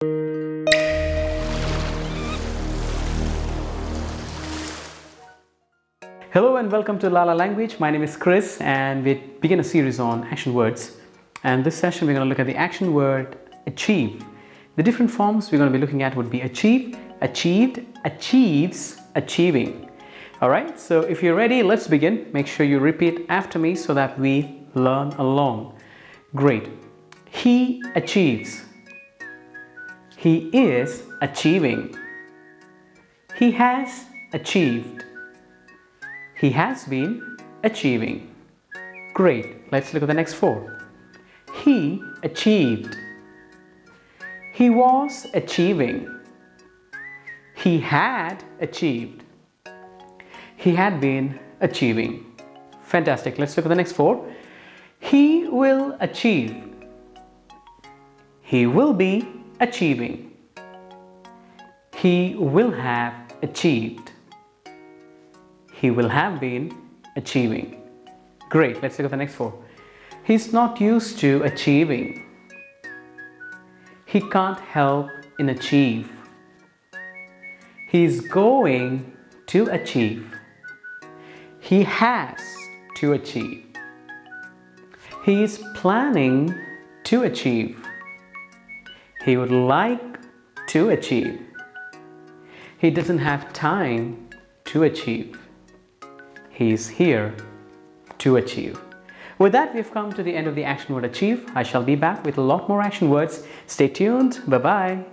Hello and welcome to Lala Language. My name is Chris and we begin a series on action words. And this session we're going to look at the action word achieve. The different forms we're going to be looking at would be achieve, achieved, achieves, achieving. Alright, so if you're ready, let's begin. Make sure you repeat after me so that we learn along. Great. He achieves. He is achieving. He has achieved. He has been achieving. Great. Let's look at the next four. He achieved. He was achieving. He had achieved. He had been achieving. Fantastic. Let's look at the next four. He will achieve. He will be achieving. He will have achieved. He will have been achieving. Great, let's look at the next four. He's not used to achieving. He can't help in achieve. He's going to achieve. He has to achieve. He is planning to achieve. He would like to achieve. He doesn't have time to achieve. He is here to achieve. With that, we've come to the end of the action word achieve. I shall be back with a lot more action words. Stay tuned. Bye-bye.